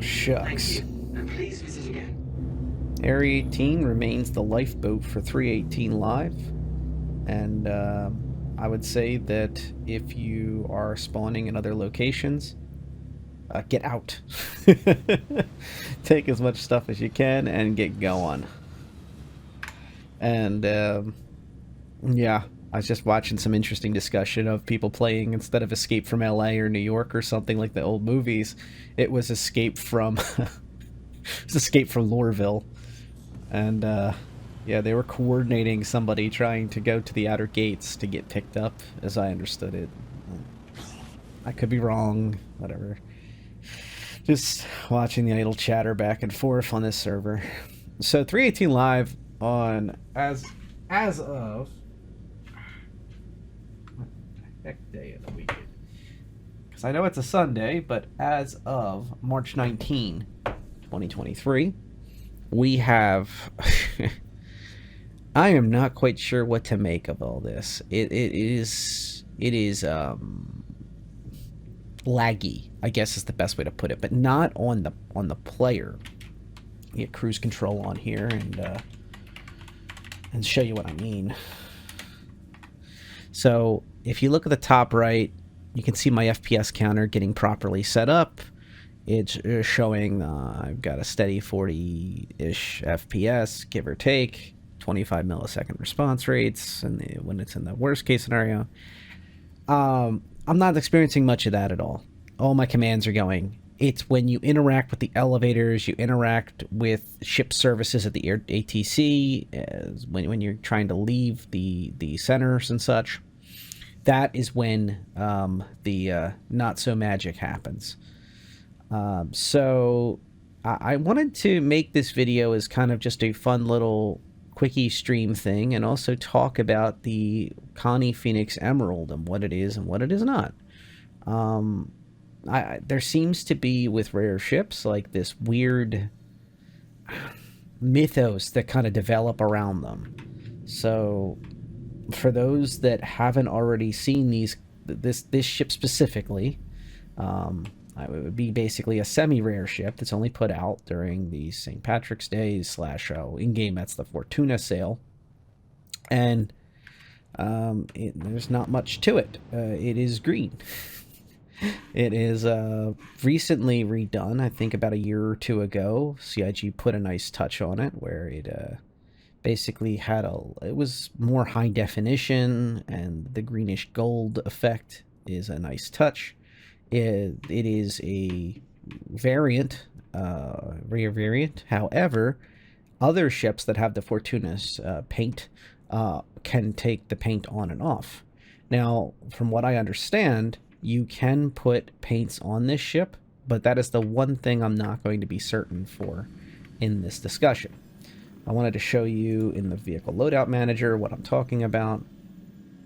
Shucks. And please visit again. Area 18 remains the lifeboat for 318 Live. And I would say that if you are spawning in other locations, get out. Take as much stuff as you can and get going. And yeah, I was just watching some interesting discussion of people playing, instead of Escape from LA or New York or something like the old movies, it was Escape from Escape from Lorville. And yeah, they were coordinating somebody trying to go to the outer gates to get picked up, as I understood it. I could be wrong, whatever. Just watching the idle chatter back and forth on this server. So 318 Live on as of what the heck day of the week? Because I know it's a Sunday, but as of March 19, 2023, we have I am not quite sure what to make of all this. It is laggy, I guess is the best way to put it, but not on the player. Get cruise control on here and show you what I mean. So if you look at the top right, you can see my FPS counter getting properly set up. It's showing I've got a steady 40-ish FPS, give or take, 25 millisecond response rates, and when it's in the worst case scenario. I'm not experiencing much of that at all. All my commands are going. It's when you interact with the elevators, you interact with ship services at the ATC, when you're trying to leave the centers and such. That is when the not so magic happens. So I wanted to make this video as kind of just a fun little quickie stream thing, and also talk about the Connie Phoenix Emerald and what it is and what it is not. There seems to be, with rare ships, like this weird mythos that kind of develop around them. So for those that haven't already seen this ship specifically, it would be basically a semi-rare ship that's only put out during the St. Patrick's Day / in-game, that's the Fortuna sale. And there's not much to it. It is green. It is recently redone, I think about a year or two ago. CIG put a nice touch on it, where it basically had it was more high definition, and the greenish gold effect is a nice touch. It is a variant, rare variant. However, other ships that have the Fortuna's paint can take the paint on and off. Now, from what I understand, you can put paints on this ship, but that is the one thing I'm not going to be certain for in this discussion. I wanted to show you in the vehicle loadout manager what I'm talking about.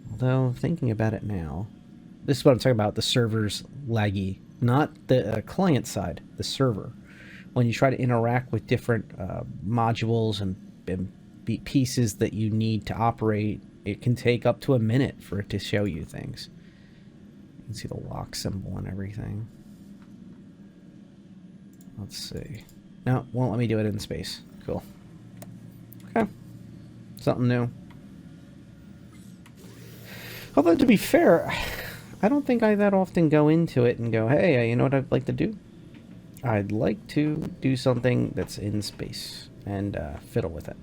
Although, thinking about it now, this is what I'm talking about, the server's laggy, not the client side, the server. When you try to interact with different modules and pieces that you need to operate, it can take up to a minute for it to show you things. You can see the lock symbol and everything. Let's see. No, won't let me do it in space. Cool. Okay. Something new. Although, to be fair, I don't think I that often go into it and go, hey, you know what I'd like to do? I'd like to do something that's in space and fiddle with it.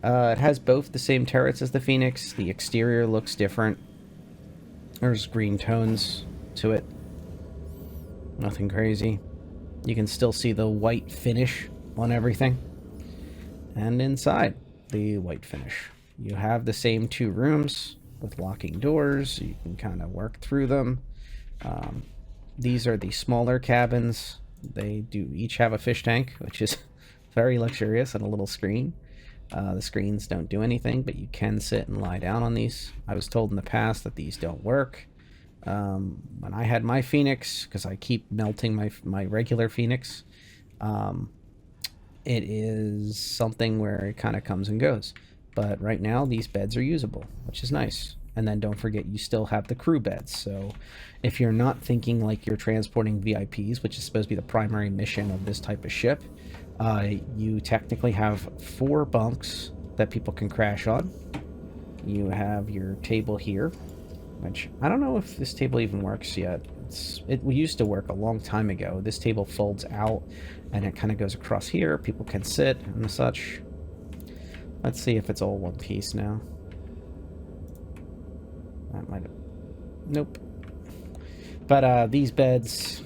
It has both the same turrets as the Phoenix. The exterior looks different. There's green tones to it. Nothing crazy. You can still see the white finish on everything. And inside, the white finish. You have the same two rooms with locking doors. You can kind of work through them. These are the smaller cabins. They do each have a fish tank, which is very luxurious, and a little screen. The screens don't do anything, but you can sit and lie down on these. I was told in the past that these don't work. When I had my Phoenix, because I keep melting my regular Phoenix, it is something where it kind of comes and goes. But right now, these beds are usable, which is nice. And then don't forget, you still have the crew beds. So if you're not thinking like you're transporting VIPs, which is supposed to be the primary mission of this type of ship, you technically have 4 bunks that people can crash on. You have your table here, which I don't know if this table even works yet. It used to work a long time ago. This table folds out and it kind of goes across here. People can sit and such. Let's see if it's all one piece now. That might have... Nope. But these beds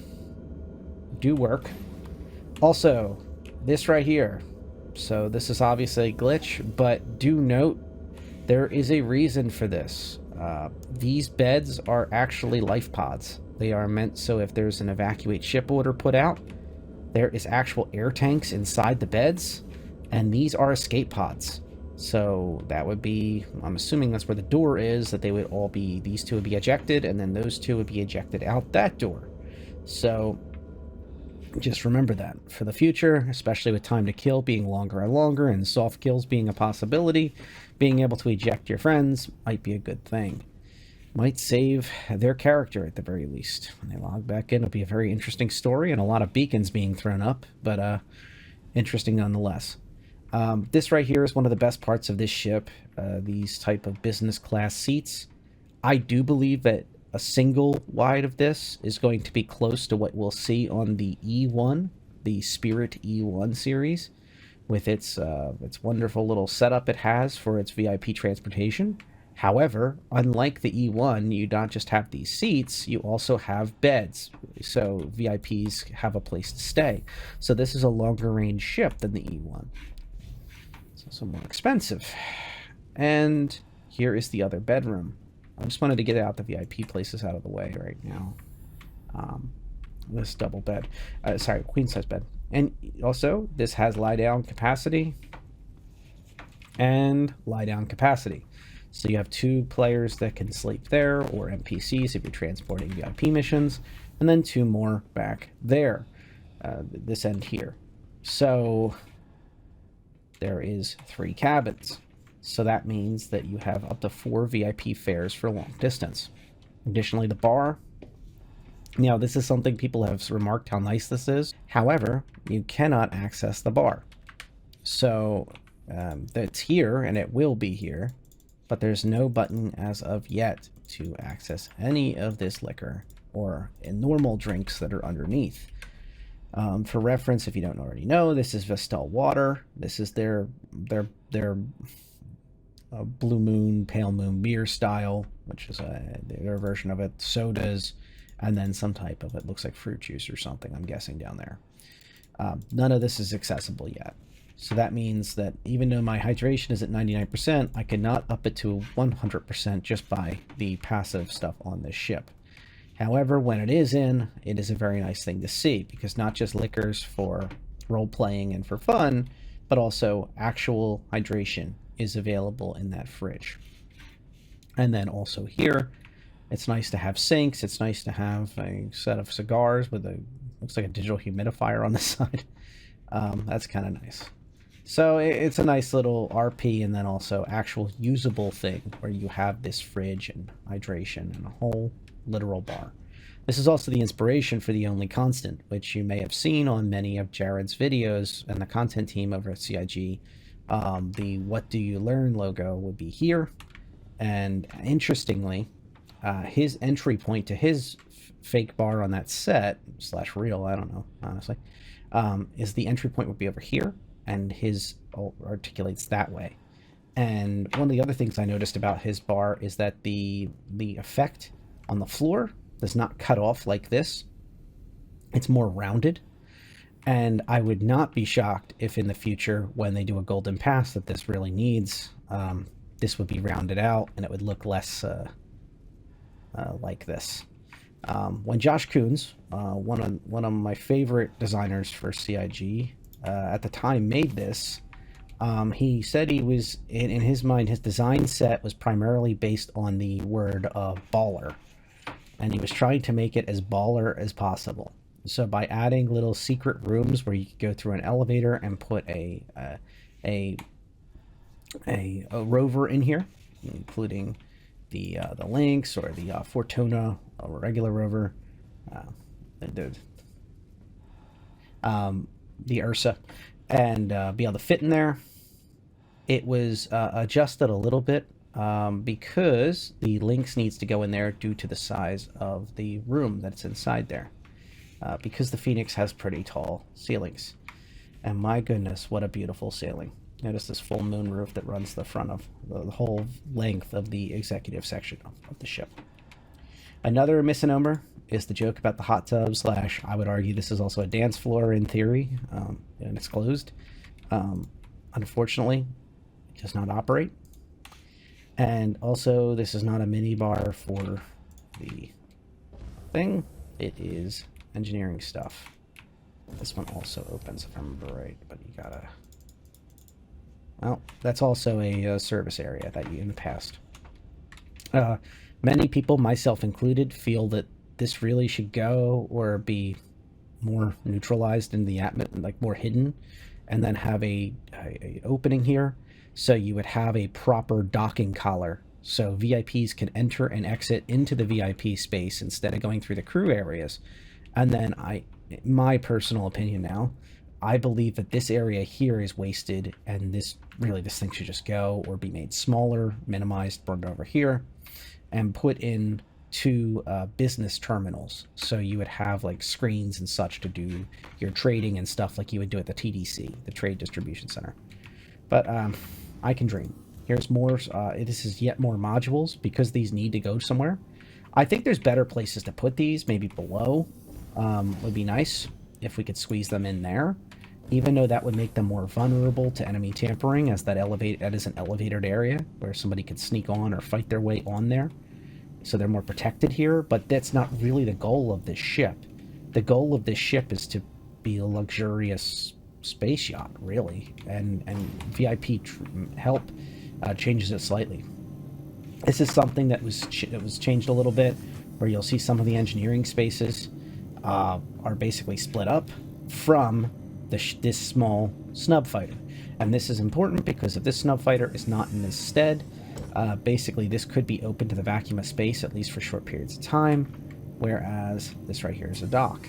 do work. Also, this right here. So this is obviously a glitch, but do note there is a reason for this. These beds are actually life pods. They are meant so if there's an evacuate ship order put out, there is actual air tanks inside the beds, and these are escape pods. So that would be, I'm assuming that's where the door is, that they would all be, these 2 would be ejected, and then those 2 would be ejected out that door. So just remember that for the future, especially with time to kill being longer and longer and soft kills being a possibility, being able to eject your friends might be a good thing. Might save their character at the very least. When they log back in, it'll be a very interesting story and a lot of beacons being thrown up, but interesting nonetheless. This right here is one of the best parts of this ship, these type of business class seats. I do believe that a single wide of this is going to be close to what we'll see on the E1, the Spirit E1 series, with its wonderful little setup it has for its VIP transportation. However, unlike the E1, you don't just have these seats, you also have beds, so VIPs have a place to stay. So this is a longer range ship than the E1. It's also more expensive. And here is the other bedroom. I just wanted to get out the VIP places out of the way right now. This double bed. Sorry, queen size bed. And also, this has lie down capacity and lie down capacity. So you have 2 players that can sleep there, or NPCs if you're transporting VIP missions, and then 2 more back there, this end here. So there is 3 cabins. So that means that you have up to 4 VIP fares for long distance. Additionally, the bar. Now, this is something people have remarked how nice this is. However, you cannot access the bar. So it's here, and it will be here, but there's no button as of yet to access any of this liquor or normal drinks that are underneath. For reference, if you don't already know, this is Vestal water. This is their Blue Moon, Pale Moon beer style, which is their version of it. Sodas, and then some type of, it looks like fruit juice or something, I'm guessing, down there. None of this is accessible yet. So that means that even though my hydration is at 99%, I cannot up it to 100% just by the passive stuff on this ship. However, when it is in, it is a very nice thing to see, because not just liquors for role-playing and for fun, but also actual hydration is available in that fridge. And then also here, it's nice to have sinks. It's nice to have a set of cigars with a, looks like a digital humidifier on the side. That's kind of nice. So it's a nice little RP, and then also actual usable thing where you have this fridge and hydration and a whole literal bar. This is also the inspiration for the Only Constant, which you may have seen on many of Jared's videos and the content team over at CIG. The What Do You Learn logo would be here. And interestingly, his entry point to his fake bar on that set, / real, I don't know, honestly, is the entry point would be over here, and his articulates that way. And one of the other things I noticed about his bar is that the effect on the floor does not cut off like this. It's more rounded. And I would not be shocked if in the future, when they do a golden pass that this really needs, this would be rounded out and it would look less like this. When Josh Coons, one of my favorite designers for CIG, at the time made this, he said he was, in his mind, his design set was primarily based on the word baller. And he was trying to make it as baller as possible. So by adding little secret rooms where you could go through an elevator and put a rover in here, including the Lynx or the Fortuna or regular rover, the the Ursa, and be able to fit in there. It was adjusted a little bit because the Lynx needs to go in there due to the size of the room that's inside there. Because the Phoenix has pretty tall ceilings. And my goodness, what a beautiful ceiling. Notice this full moon roof that runs the front of the whole length of the executive section of the ship. Another misnomer is the joke about the hot tub slash, I would argue this is also a dance floor in theory, and it's closed. Unfortunately, it does not operate. And also, this is not a mini bar for the thing. It is engineering stuff. This one also opens, if I remember right, but you gotta... Well, that's also a service area that you in the past. Many people, myself included, feel that this really should go or be more neutralized in the atmosphere, like more hidden, and then have a opening here, so you would have a proper docking collar, so VIPs can enter and exit into the VIP space instead of going through the crew areas. And then my personal opinion now, I believe that this area here is wasted, and this thing should just go or be made smaller, minimized, brought over here, and put in two business terminals. So you would have like screens and such to do your trading and stuff like you would do at the TDC, the Trade Distribution Center. But I can dream. Here's more. This is yet more modules because these need to go somewhere. I think there's better places to put these, maybe below. Would be nice if we could squeeze them in there, even though that would make them more vulnerable to enemy tampering, as that is an elevated area where somebody could sneak on or fight their way on there, so they're more protected here. But that's not really the goal of this ship. The goal of this ship is to be a luxurious space yacht, really, and VIP help changes it slightly. This is something that was changed a little bit, where you'll see some of the engineering spaces are basically split up from this small snub fighter. And this is important because if this snub fighter is not in this stead, basically this could be open to the vacuum of space, at least for short periods of time, whereas this right here is a dock.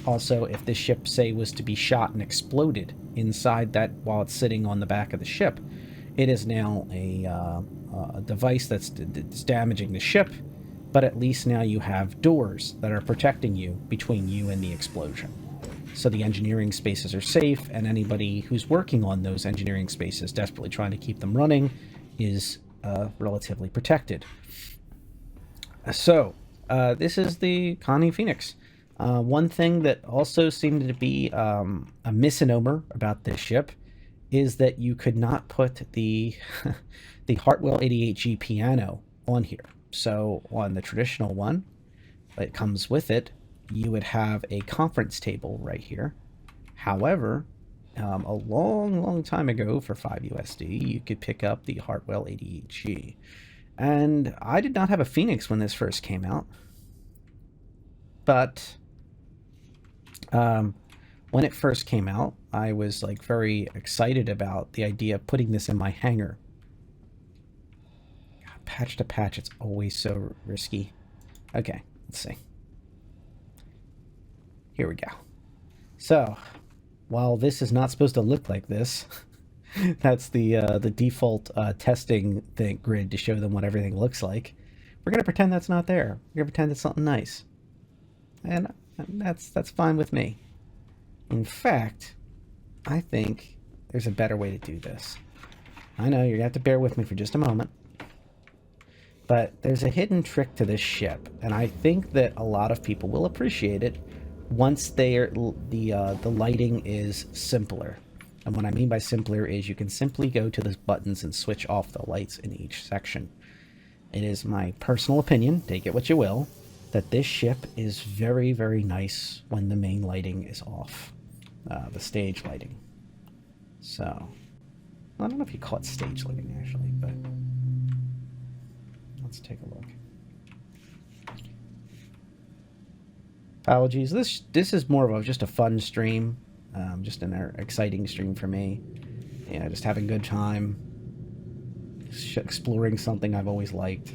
Also, if this ship, say, was to be shot and exploded inside that while it's sitting on the back of the ship, it is now a device that's damaging the ship, but at least now you have doors that are protecting you between you and the explosion. So the engineering spaces are safe, and anybody who's working on those engineering spaces, desperately trying to keep them running, is relatively protected. So, this is the Connie Phoenix. One thing that also seemed to be a misnomer about this ship is that you could not put the the Hartwell 88G piano on here. So on the traditional one that comes with it, you would have a conference table right here. However, a long time ago, for 5 USD, you could pick up the Hartwell 88G. And I did not have a Phoenix when this first came out. But when it first came out, I was like very excited about the idea of putting this in my hangar. God, patch to patch, it's always so risky. Okay, let's see. Here we go. So, while this is not supposed to look like this, that's the default testing grid to show them what everything looks like. We're gonna pretend that's not there. We're gonna pretend it's something nice, and that's fine with me. In fact, I think there's a better way to do this. I know you're gonna have to bear with me for just a moment, but there's a hidden trick to this ship, and I think that a lot of people will appreciate it once the lighting is simpler. And what I mean by simpler is you can simply go to the buttons and switch off the lights in each section. It is my personal opinion, take it what you will, that this ship is very, very nice when the main lighting is off. The stage lighting. So, I don't know if you call it stage lighting actually, but let's take a look. Apologies. This is more of just a fun stream, just an exciting stream for me. Yeah, just having a good time, exploring something I've always liked.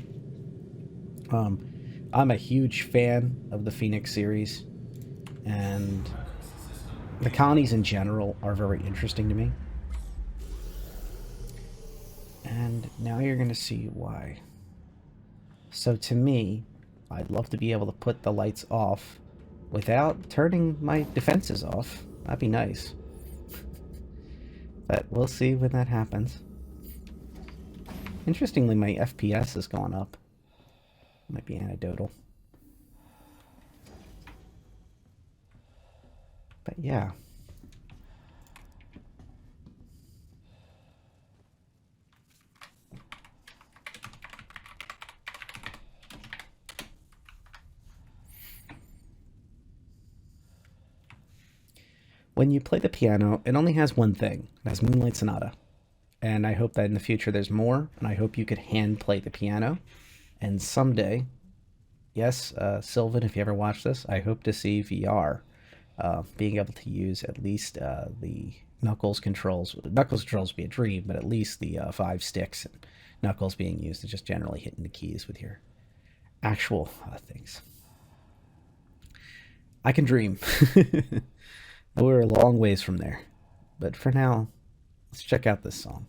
I'm a huge fan of the Phoenix series, and the colonies in general are very interesting to me. And now you're going to see why. So to me, I'd love to be able to put the lights off without turning my defenses off. That'd be nice. But we'll see when that happens. Interestingly, my FPS has gone up. Might be anecdotal. But yeah. When you play the piano, it only has one thing. It has Moonlight Sonata. And I hope that in the future there's more, and I hope you could hand play the piano. And someday, yes, Sylvan, if you ever watch this, I hope to see VR being able to use at least the Knuckles controls. Knuckles controls would be a dream, but at least the 5 sticks and Knuckles being used to just generally hitting the keys with your actual things. I can dream. We're a long ways from there. But for now, let's check out this song.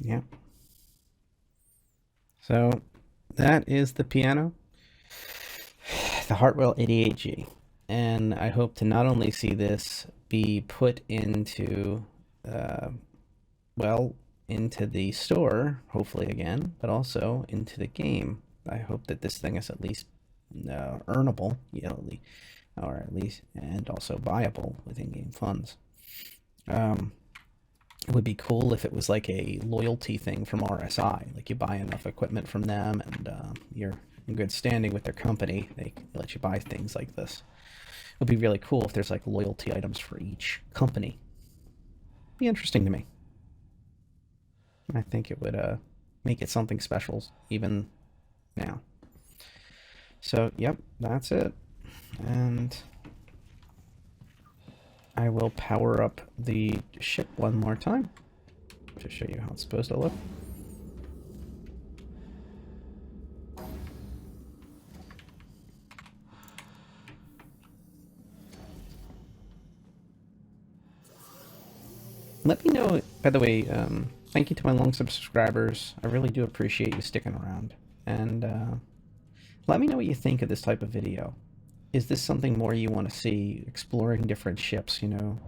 Yeah. So that is the piano, the Hartwell 88G. And I hope to not only see this be put into, uh, well, into the store, hopefully again, but also into the game. I hope that this thing is at least earnable, or at least, and also buyable with in-game funds. Um, it would be cool if it was like a loyalty thing from RSI, like you buy enough equipment from them and you're in good standing with their company, they let you buy things like this. It would be really cool if there's like loyalty items for each company. Be interesting to me. I think it would make it something special even now. So, yep, that's it. And I will power up the ship one more time to show you how it's supposed to look. Let me know, by the way, thank you to my long subscribers. I really do appreciate you sticking around. And let me know what you think of this type of video. Is this something more you want to see, exploring different ships, you know?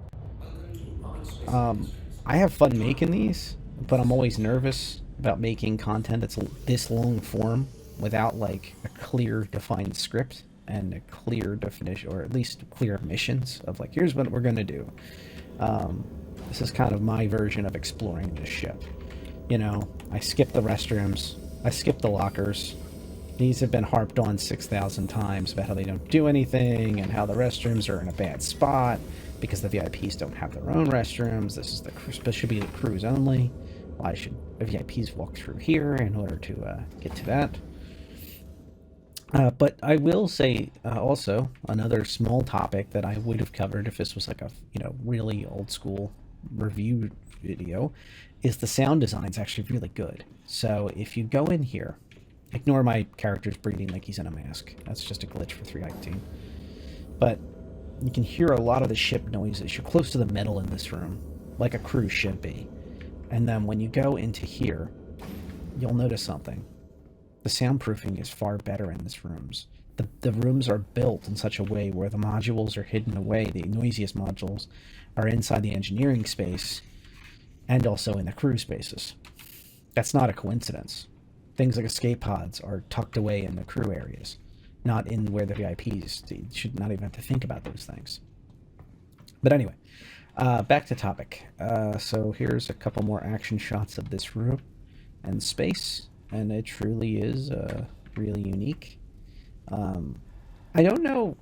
I have fun making these, but I'm always nervous about making content that's this long form without like a clear defined script and a clear definition, or at least clear missions of like, here's what we're going to do. This is kind of my version of exploring this ship. You know, I skip the restrooms, I skip the lockers. These have been harped on 6,000 times about how they don't do anything and how the restrooms are in a bad spot because the VIPs don't have their own restrooms. This is this should be the crews only. Why should the VIPs walk through here in order to get to that? But I will say also another small topic that I would have covered if this was like a really old school review video is the sound design is actually really good. So if you go in here, ignore my character's breathing like he's in a mask. That's just a glitch for 319. But you can hear a lot of the ship noises. You're close to the metal in this room, like a cruise should be. And then when you go into here, you'll notice something. The soundproofing is far better in these rooms. The rooms are built in such a way where the modules are hidden away. The noisiest modules are inside the engineering space and also in the crew spaces. That's not a coincidence. Things like escape pods are tucked away in the crew areas, not in where the VIPs. You should not even have to think about those things. But anyway, back to topic. So here's a couple more action shots of this room and space, and it truly is really unique. I don't know.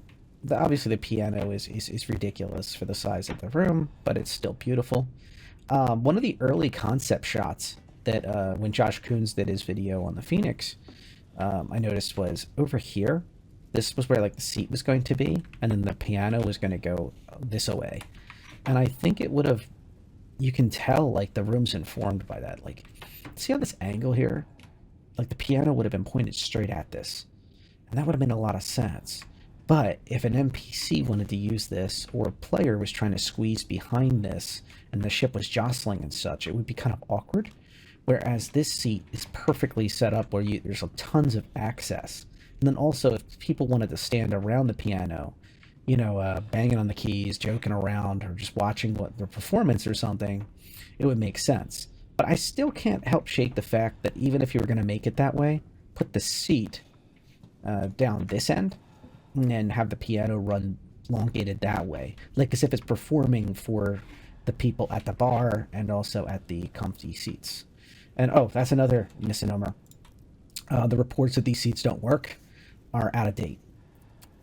Obviously, the piano is ridiculous for the size of the room, but it's still beautiful. One of the early concept shots that when Josh Coons did his video on the Phoenix, I noticed was over here. This was where like the seat was going to be, and then the piano was going to go this away. And I think it would have, you can tell like the room's informed by that. Like, see how this angle here? Like the piano would have been pointed straight at this, and that would have made a lot of sense. But if an NPC wanted to use this, or a player was trying to squeeze behind this, and the ship was jostling and such, it would be kind of awkward. Whereas this seat is perfectly set up where there's tons of access. And then also, if people wanted to stand around the piano, banging on the keys, joking around, or just watching the performance or something, it would make sense. But I still can't help shake the fact that even if you were going to make it that way, put the seat down this end and have the piano run elongated that way. Like as if it's performing for the people at the bar and also at the comfy seats. And oh, that's another misnomer. The reports that these seats don't work are out of date.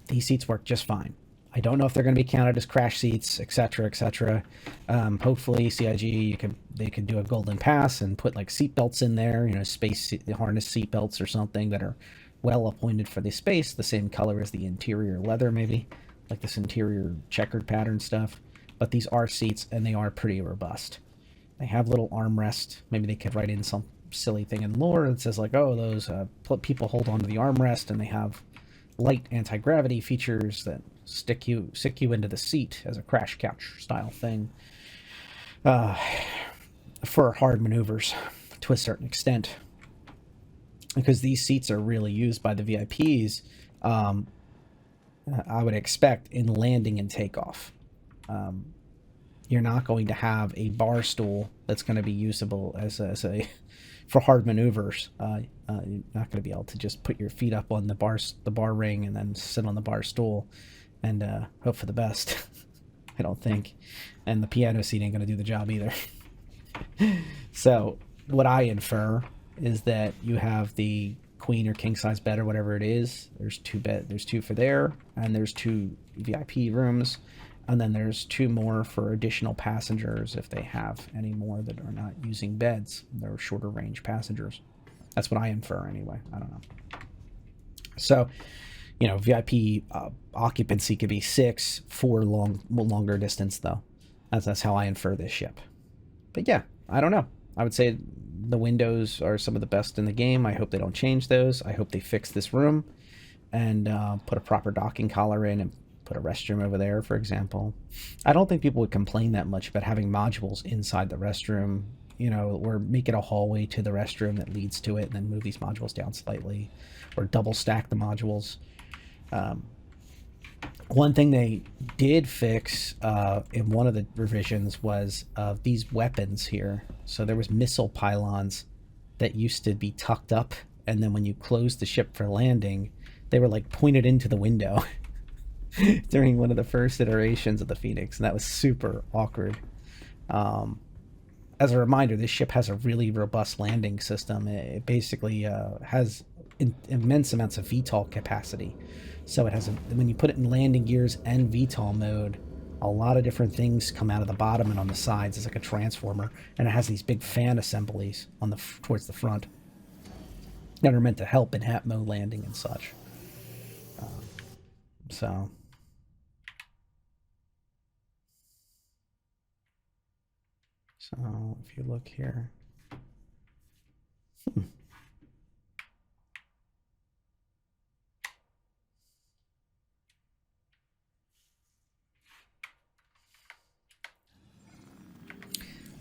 These seats work just fine. I don't know if they're going to be counted as crash seats, etc., etc. Hopefully, CIG they could do a golden pass and put like seat belts in there, space harness seat belts or something that are well appointed for the space, the same color as the interior leather, maybe like this interior checkered pattern stuff. But these are seats, and they are pretty robust. They have little armrest. Maybe they could write in some silly thing in lore that says like, oh, those people hold onto the armrest, and they have light anti-gravity features that stick you into the seat as a crash couch style thing for hard maneuvers to a certain extent, because these seats are really used by the VIPs. I would expect in landing and takeoff. You're not going to have a bar stool that's going to be usable as a for hard maneuvers. You're not going to be able to just put your feet up on the bar ring and then sit on the bar stool and hope for the best. I don't think. And the piano seat ain't going to do the job either. So what I infer is that you have the queen or king size bed or whatever it is. There's two for there, and there's 2 VIP rooms, and then there's 2 more for additional passengers if they have any more that are not using beds. They're shorter range passengers. That's what I infer anyway. I don't know. So, VIP occupancy could be 6 for longer distance though. That's how I infer this ship. But yeah, I don't know. I would say the windows are some of the best in the game. I hope they don't change those. I hope they fix this room and put a proper docking collar in and put a restroom over there, for example. I don't think people would complain that much about having modules inside the restroom, or make it a hallway to the restroom that leads to it and then move these modules down slightly, or double stack the modules. One thing they did fix in one of the revisions was these weapons here. So there was missile pylons that used to be tucked up, and then when you closed the ship for landing, they were like pointed into the window during one of the first iterations of the Phoenix, and that was super awkward. As a reminder, this ship has a really robust landing system. It basically has immense amounts of VTOL capacity. So it has when you put it in landing gears and VTOL mode, a lot of different things come out of the bottom and on the sides. It's like a transformer, and it has these big fan assemblies on towards the front that are meant to help in HAPMO landing and such. So if you look here.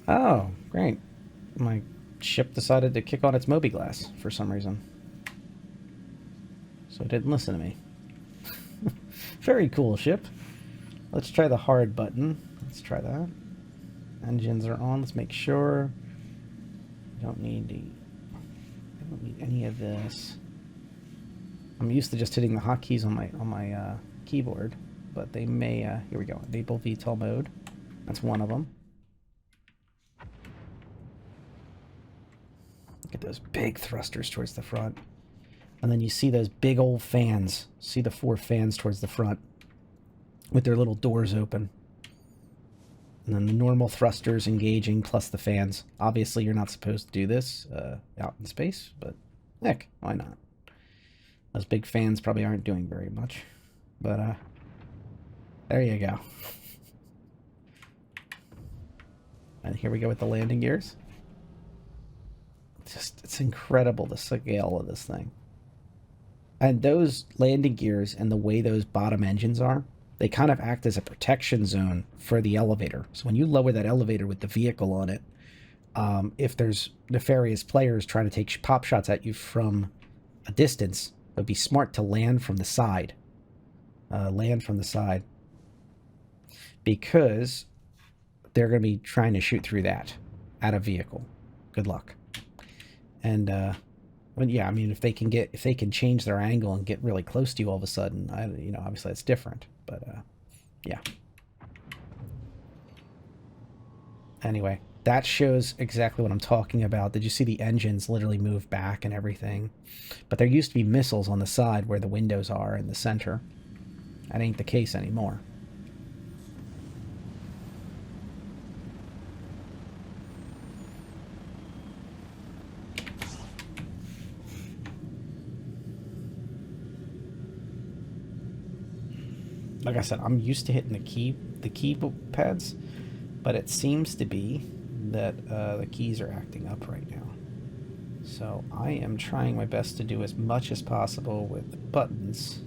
Oh, great. My ship decided to kick on its mobi-glass for some reason. So it didn't listen to me. Very cool ship. Let's try the hard button. Let's try that. Engines are on. Let's make sure. I don't need any of this. I'm used to just hitting the hotkeys on my keyboard, but they may. Here we go. Enable VTOL mode. That's one of them. Look at those big thrusters towards the front. And then you see those big old fans. See the 4 fans towards the front with their little doors open. And then the normal thrusters engaging plus the fans. Obviously, you're not supposed to do this out in space, but heck, why not? Those big fans probably aren't doing very much. But there you go. And here we go with the landing gears. It's incredible the scale of this thing. And those landing gears and the way those bottom engines are, they kind of act as a protection zone for the elevator. So when you lower that elevator with the vehicle on it, if there's nefarious players trying to take pop shots at you from a distance, it would be smart to land from the side. Because they're going to be trying to shoot through that at a vehicle. Good luck. And but yeah, I mean, if they can change their angle and get really close to you all of a sudden, obviously that's different. But yeah. Anyway, that shows exactly what I'm talking about. Did you see the engines literally move back and everything? But there used to be missiles on the side where the windows are in the center. That ain't the case anymore. Like I said, I'm used to hitting the key pads, but it seems to be that the keys are acting up right now. So I am trying my best to do as much as possible with the buttons,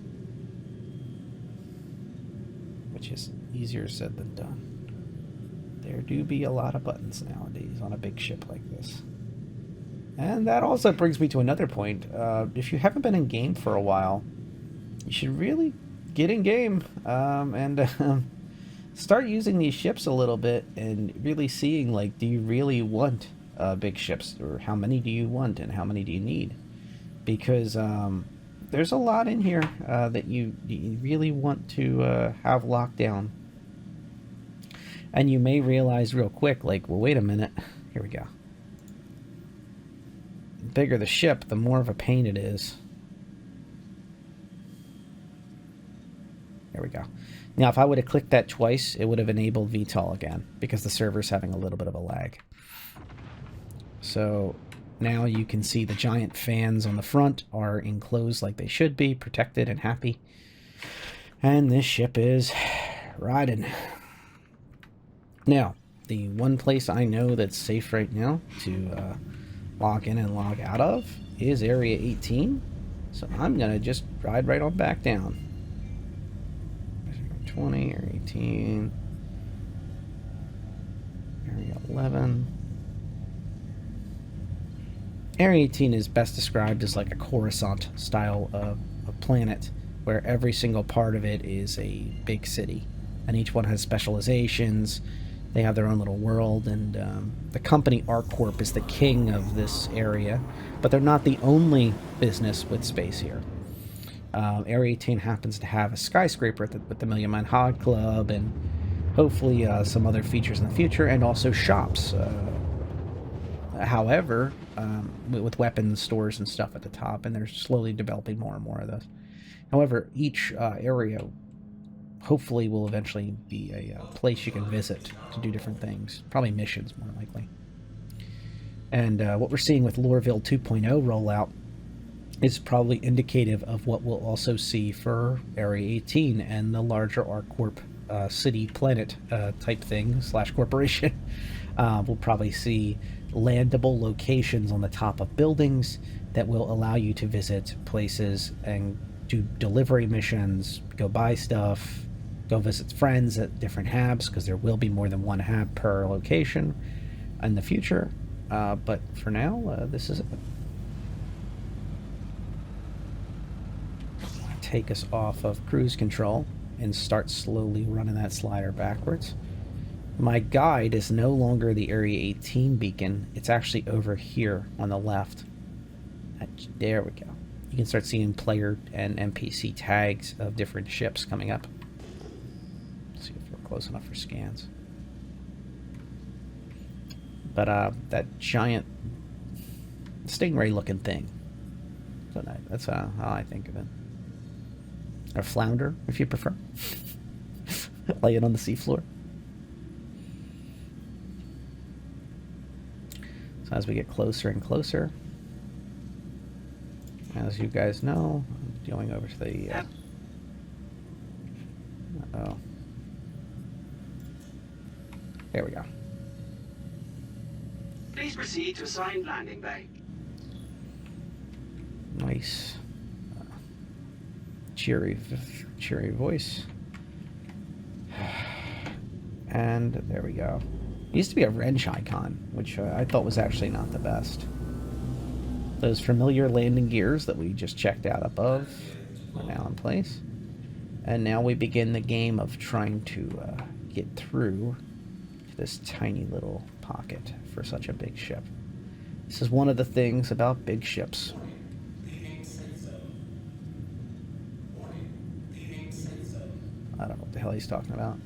which is easier said than done. There do be a lot of buttons nowadays on a big ship like this. And that also brings me to another point. If you haven't been in game for a while, you should really get in game and start using these ships a little bit and really seeing, like, do you really want big ships, or how many do you want and how many do you need? Because there's a lot in here that you really want to have locked down. And you may realize real quick, like, well, wait a minute. Here we go. The bigger the ship, the more of a pain it is. There we go. Now, if I would have clicked that twice, it would have enabled VTOL again, because the server's having a little bit of a lag. So now you can see the giant fans on the front are enclosed like they should be, protected and happy. And this ship is riding. Now, the one place I know that's safe right now to log in and log out of is Area 18. So I'm going to just ride right on back down. 20 or 18. Area 11. Area 18 is best described as like a Coruscant style of planet, where every single part of it is a big city, and each one has specializations. They have their own little world, and the company ArcCorp is the king of this area, but they're not the only business with space here. Area 18 happens to have a skyscraper with the Million Man Hog Club, and hopefully some other features in the future, and also shops. However, with weapons stores and stuff at the top, and they're slowly developing more and more of those. However, each area hopefully will eventually be a place you can visit to do different things. Probably missions, more likely. And what we're seeing with Loreville 2.0 rollout is probably indicative of what we'll also see for Area 18 and the larger ArcCorp city planet type thing / corporation. We'll probably see landable locations on the top of buildings that will allow you to visit places and do delivery missions, go buy stuff, go visit friends at different hubs, because there will be more than one hub per location in the future. But for now, this is it. Take us off of cruise control and start slowly running that slider backwards. My guide is no longer the Area 18 beacon. It's actually over here on the left. There we go. You can start seeing player and NPC tags of different ships coming up. Let's see if we're close enough for scans. But that giant stingray looking thing. So that's how I think of it. Or flounder, if you prefer. Lay it on the seafloor. So as we get closer and closer, as you guys know, I'm going over to the... uh-oh. There we go. Please proceed to assigned landing bay. Nice. Cheery voice. And there we go. It used to be a wrench icon, which I thought was actually not the best. Those familiar landing gears that we just checked out above are now in place. And now we begin the game of trying to get through this tiny little pocket for such a big ship. This is one of the things about big ships. I don't know what the hell he's talking about.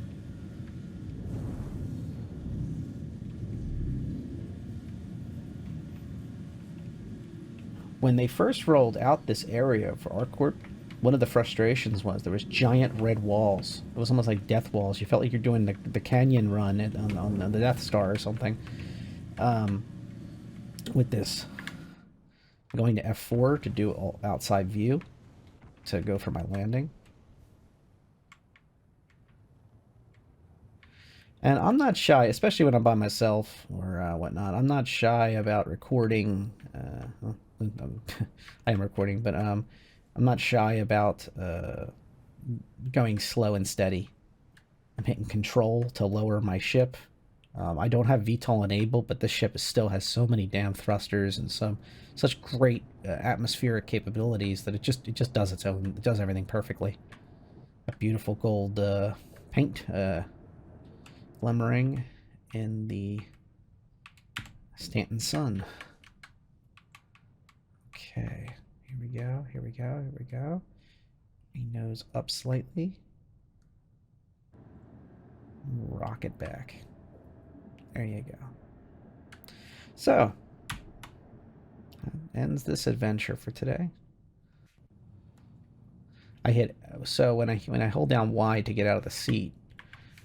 When they first rolled out this area for ArcCorp, one of the frustrations was there was giant red walls. It was almost like death walls. You felt like you're doing the canyon run on the Death Star or something. With this, I'm going to F4 to do all outside view to go for my landing. And I'm not shy, especially when I'm by myself or whatnot. I'm not shy about recording. I am recording, but I'm not shy about going slow and steady. I'm hitting control to lower my ship I don't have VTOL enabled, but this ship still has so many damn thrusters and such great atmospheric capabilities that it just does its own. It does everything perfectly. A beautiful gold paint glimmering in the Stanton sun. Okay, here we go. Here we go. Here we go. My nose up slightly. Rocket back. There you go. So, that ends this adventure for today. When I hold down Y to get out of the seat,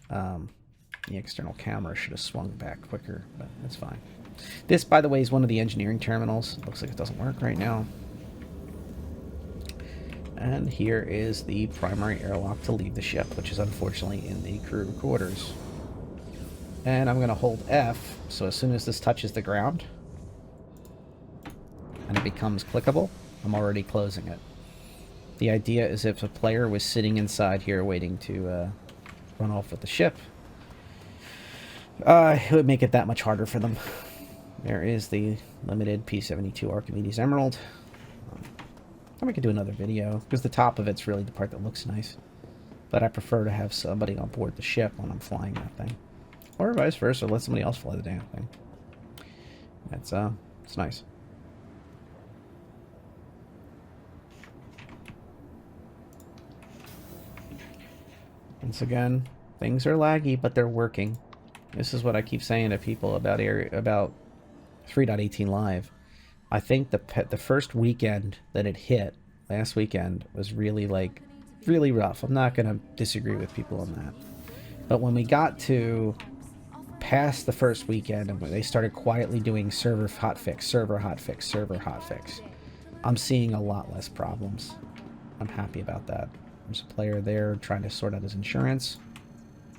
the external camera should have swung back quicker, but that's fine. This, by the way, is one of the engineering terminals. Looks like it doesn't work right now. And here is the primary airlock to leave the ship, which is unfortunately in the crew quarters. And I'm going to hold F, so as soon as this touches the ground and it becomes clickable, I'm already closing it. The idea is if a player was sitting inside here waiting to run off with the ship, it would make it that much harder for them. There is the limited P-72 Archimedes Emerald. We could do another video, because the top of it's really the part that looks nice. But I prefer to have somebody on board the ship when I'm flying that thing. Or vice versa, let somebody else fly the damn thing. It's nice. Once again, things are laggy, but they're working. This is what I keep saying to people about 3.18 Live. I think the first weekend that it hit, last weekend, was really rough. I'm not going to disagree with people on that. But when we got to past the first weekend and when they started quietly doing server hotfix, server hotfix, server hotfix, I'm seeing a lot less problems. I'm happy about that. There's a player there trying to sort out his insurance.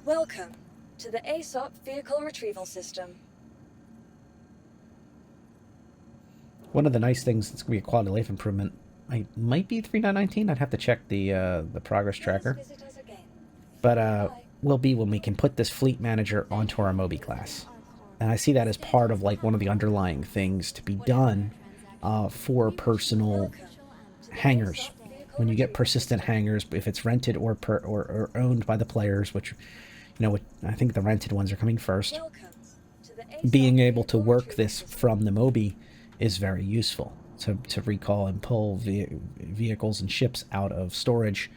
Welcome to the ASOP Vehicle Retrieval System. One of the nice things that's going to be a quality of life improvement, I might be 3.19. I'd have to check the progress tracker. But will be when we can put this fleet manager onto our Moby class. And I see that as part of like one of the underlying things to be done for personal hangars. When you get persistent hangars, if it's rented or owned by the players, which, you know, I think the rented ones are coming first, being able to work this from the Moby is very useful to recall and pull vehicles and ships out of storage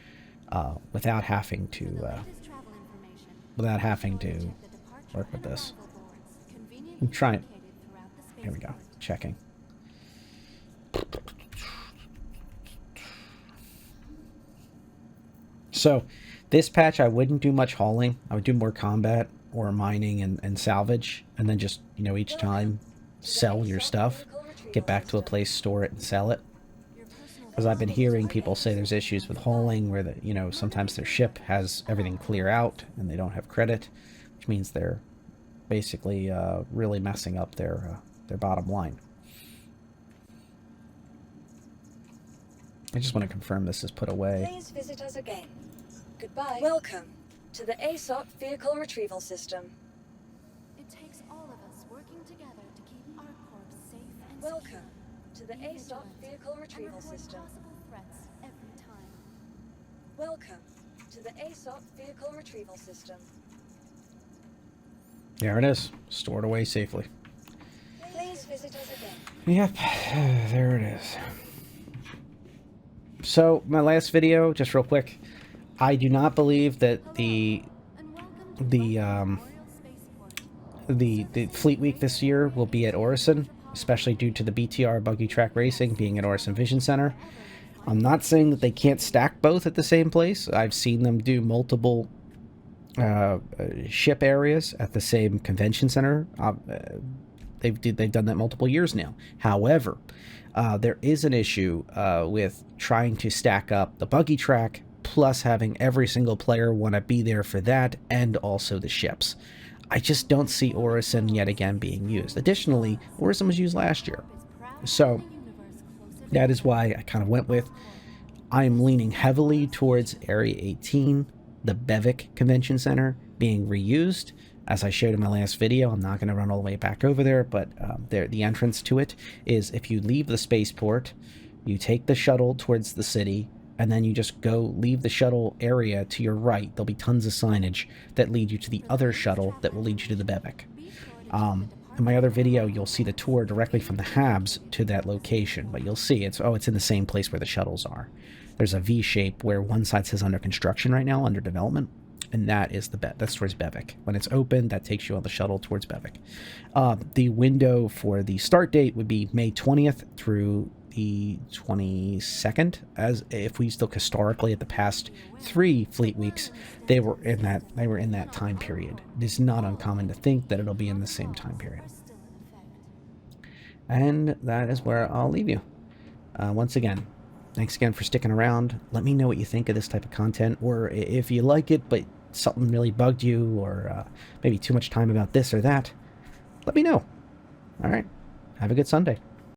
without having to work with this. I'm trying. Here we go. Checking. So this patch I wouldn't do much hauling. I would do more combat or mining and salvage, and then just, you know, each time sell your stuff, get back to a place, store it, and sell it. Because I've been hearing people say there's issues with hauling where sometimes their ship has everything clear out and they don't have credit, which means they're basically really messing up their bottom line. I just want to confirm this is put away. Please visit us again. Goodbye. Welcome to the ASOP Vehicle Retrieval System. It takes all of us working together to keep our corps safe and Welcome to the ASOP Vehicle Retrieval System. possible threats every time. Welcome to the ASOP Vehicle Retrieval System. There it is, stored away safely. Please visit us again. Yep, there it is. So, my last video, just real quick, I do not believe that the Fleet Week this year will be at Orison, especially due to the BTR Buggy Track Racing being at Orison Vision Center. I'm not saying that they can't stack both at the same place. I've seen them do multiple ship areas at the same convention center. They've done that multiple years now. However, there is an issue with trying to stack up the buggy track plus having every single player want to be there for that and also the ships. I just don't see Orison yet again being used. Additionally, Orison was used last year. So that is why I kind of went with, I'm leaning heavily towards Area 18, the Bevic Convention Center, being reused, As I showed in my last video, I'm not going to run all the way back over there, but the entrance to it is if you leave the spaceport, you take the shuttle towards the city, and then you just go leave the shuttle area to your right. There'll be tons of signage that lead you to the other shuttle that will lead you to the Bevek. In my other video, you'll see the tour directly from the Habs to that location, but you'll see it's in the same place where the shuttles are. There's a V shape where one side says under construction right now, under development, and that is that's towards Bevek. When it's open, that takes you on the shuttle towards Bevek. The window for the start date would be May 20th through the 22nd, as if we look historically at the past 3 fleet weeks, they were in that time period. It is not uncommon to think that it'll be in the same time period. And that is where I'll leave you. Once again, thanks again for sticking around. Let me know what you think of this type of content, or if you like it but something really bugged you, or maybe too much time about this or that, let me know. All right, have a good Sunday.